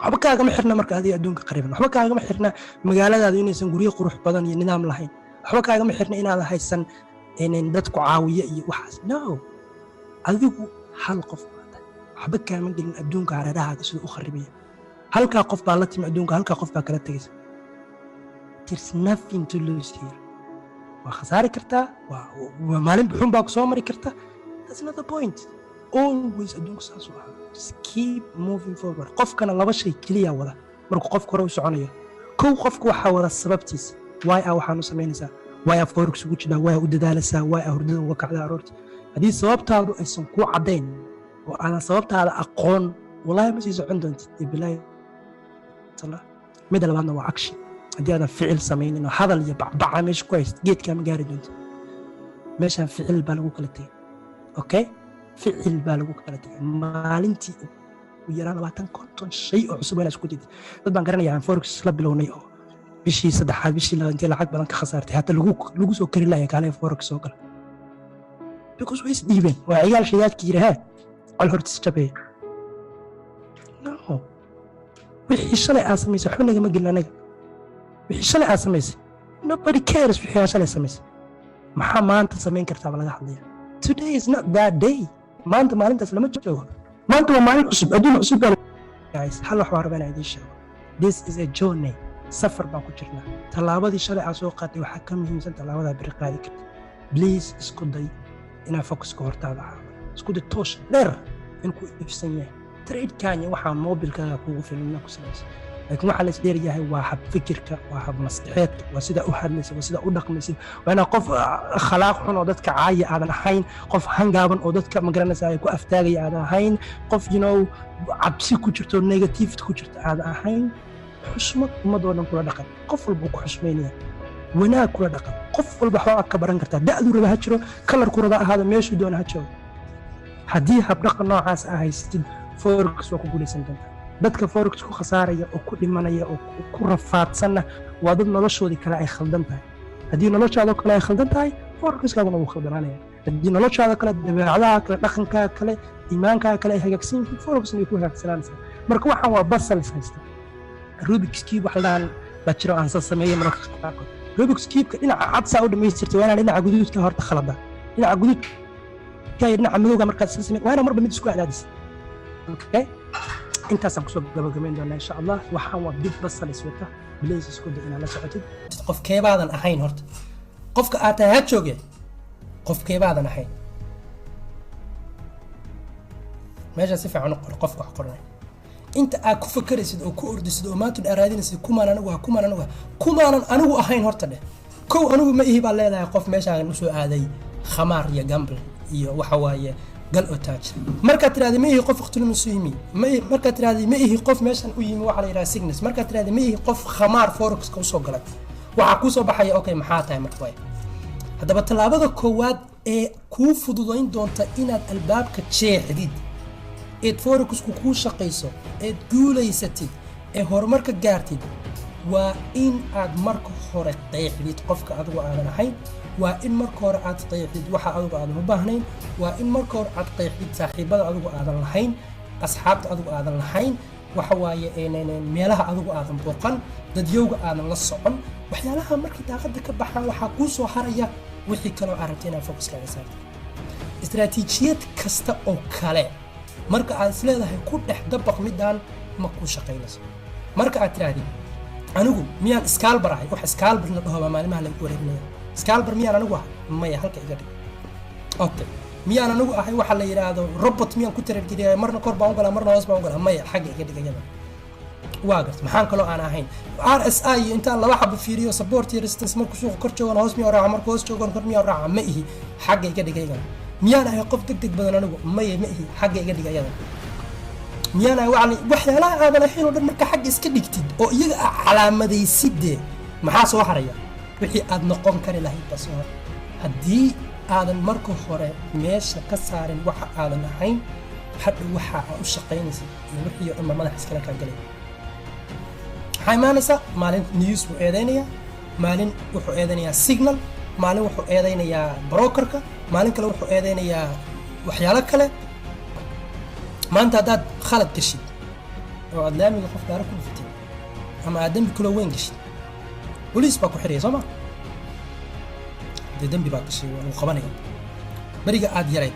waxba kaagama xirna marka adiga adduunka qariban waxba kaagama xirna magaaladaadu inaysan guryo qurux badan iyo nidaam lahayn waxba kaagama xirna inaad haysan dadku caawiye iyo waxaas no adigu hal qof waxba kaama gelin adduunka hareerahaaga sida u kharibaya halkaa qof baa la timi adduunka halkaa qof baa kala tegaysa there's nothing to lose here waa khasaari kartaa waa maalin buxun baa ku soo mari karta that's not the point always adduunka saas u ahaa just keep moving forward qofkana laba shay keliya wada markuu qofku hore u soconayo kow qofku waxaa wada sababtiisa why a waxaan u samaynaysaa why a forex ugu jiraa why a u dadaalaysaa why a hurdada uga kacdaa aroorti haddii sababtaadu aysan kuu caddayn oo aadan sababtaada aqoon wallaahi ma sii socon doontid bilaahi midda labaadna waa action haddii aadan ficil samaynin oo hadal iyo bacbaca meesha ku hayst geedkaa ma gaari doontid meeshaan ficil baa lagu kala tegay okay ficil baa lagu kala tegay maalintii u yaraan 20 shay oo cusub inaa isku dayday dad baan garanayaa aan forex la bilownay oo bishii saddexaad bishii labaad lacag badan ka khasaartay hatta lagu soo kari lahayn kaalay forex soo gal because way isdhiibeen waa ciyaal shidaadkii yiraahdaa al hortis jabay no wixii shalay aad samaysay waxba nagama gelin anaga wixii shalay aad samaysay nobody cares wixii shalay samaysay maxaa maanta samayn kartaa laga hadlaya today is not that day maanta maalintaas lama joogo maanta waa maalin cusub adduun cusub guys hal wax waan rabaa inaan idiin sheego this is a journey safar baan ku jirnaa tallaabadii shalay aad soo qaaday waxaa ka muhiimsan tallaabadaa biri qaadi karta please isku day inaa focuska hortaada ahaado isku day toosh dheer in ku ifsan yahay trade kanya waxaa mobilkaaga kugu filan ku salaysa laakiin waxaa la isdheer yahay waa hab fikirka waa hab maskaxeedka waa sida u hadlaysa waa sida u dhaqmaysa waa inaa qof akhlaaq xun oo dadka caaya aadan ahayn qof hangaaban oo dadka magaranaysa ay ku aftaagaya aadan ahayn qof cabsi ku jirto negativity ku jirto aadan ahayn xushmad ummadoo dhan kula dhaqan qof walba ku xushmaynaya wanaag kula dhaqan qof walba waxaa ka baran kartaa da'du raba ha jiro kalarku raba ahaada meeshuu doona ha jiro haddii habdhaqan noocaas ah haystid forex waa ku guulaysan doontaa dadka forex ku khasaaraya oo ku dhimanaya oo ku rafaadsanna waa dad noloshoodii kale ay khaldan tahay haddii noloshaada kale ay khaldan tahay forexkaaguna wuu khaldanaanaya haddii noloshaada kale dabeecadaha kale dhaqankaa kale iimaankaa kale ay hagaagsan yihiin forexna way ku hagaagsananaysaa marka waxaan waa basals haysta rubik's cube wax ladhahan baa jiro aan soo sameeyey mararka qaarkood rubik's cube-ka dhinaca cad saa u dhammaystirtay waa inaan dhinaca guduudka horta khalada dhinaca guduudka iyo dhinaca madowga markaad soo samey waa inaan marba mid isku cadaadisa okay intaasaan kusoo gabagabayn doonaa insha allah waxaan waa big basalis wata bilays isku day inaad la socotid qofkeebaadan ahayn horta qofka aad tahay ha jooge qofkeebaadan ahayn meesha si fiican u qor qofka wax qoranay inta aad ku fakaraysid oo ku ordisid oo maanta dharaadinaysid kumaanan anigu ahayn horta dheh kow anigu ma ihi baa leedahay qof meeshaan u soo aaday khamaar iyo gamble iyo waxa waaye gal otaaj markaad tiraahdo ma ihi qof waqtilu suyimi markaad tiraahdo ma ihi qof meeshaan u yimi waxa la yiraahdaa sickness markaad tiraahdo ma ihi qof khamaar forex ka soo galay waxa ku soo baxaya okay maxaa tahay marka way hadaba talaabada koowaad ee ku fududayn doonta inaad albaabka jeexdid ee forex-ku ku shaqeyso ee guulaysatid ee horumarka gaartid waa in aad marka hore qeexdid qofka adigu aadan ahayn waa in marka hore aad qeexdid waxa adigu aadan u baahnayn waa in marka hore aad qeexdid saaxiibada adigu aadan lahayn asxaabta adigu aadan lahayn waxa waaye meelaha adigu aadan booqan dadyowga aadan la socon waxyaalaha markii daaqada ka baxaan waxaa kuu soo haraya wixii kaloo aad rabtay inaad focuskaaga saartid istaraatiijiyad kasta oo kale marka aad isleedahay ku dhex dabaq midaan ma ku shaqaynayso marka aad tiraahdi anigu miyaan scalper ahay wax scalper la dhaho maalimaha lagu wareegnayo scalper miyaan anigu ahay maya halka iga dhig okay miyaan anigu ahay waxa la yiraahdo robot miyaan ku tarbiyeeyay marna kor baan u galaa marna hoos baan u galaa maya xagga iga dhigayada waa garta maxaan kaloo aan ahayn RSI intaan laba xabo fiiriyo support iyo resistance markuu suuqa kor joogan hoos miyaan raaca markuu hoos joogan kor miyaan raaca ma ihi xagga iga dhigayada miyaan ahay qof degdeg badan anigu maya ma ihi xagga iga dhigayada miyaan ahay waxyaalaha aadan ahayn oo dhan marka xagga iska dhigtid oo iyaga calaamadaysid maxaa soo haraya wixii aad noqon kari lahayd bas haddii aadan marka hore meesha ka saarin waxa aadan ahayn hadda waxa aad u shaqaynaysid iyo wixii oo dhan madax iskala kaa galay waxaa imaanaysa maalin news buu eedaynayaa maalin wuxuu eedaynayaa signal maalin wuxuu eedaynayaa brokerka maalin kale wuxuu eedaynayaa waxyaalo kale maanta haddaad khalad gashid oo aad laamiga qof gaara ku dhufatid ama aad dembi kula weyn gashid boliis baa ku xiraya soo ma dee dembi baa gashay waa lagu qabanaya beriga aad yarayd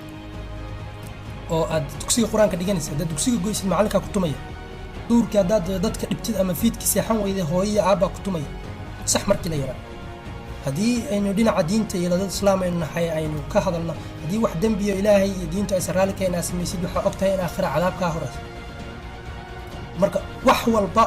oo aad dugsiga qur-aanka dhiganaysa haddaad dugsiga goysid macallinkaa ku tumaya duurkii haddaad dadka dhibtid ama fiidkii seexan weyday hooyo iyo aabbaa ku tumaya sax markii la yaraa haddii aynu dhinaca diinta iyo dad islaam aynu nahay aynu ka hadalno haddii wax dembiyo ilaahay iyo diintu aysan raalli ka inaa samaysid waxaa og tahay in aakhira cadaab kaa horaysa marka wax walba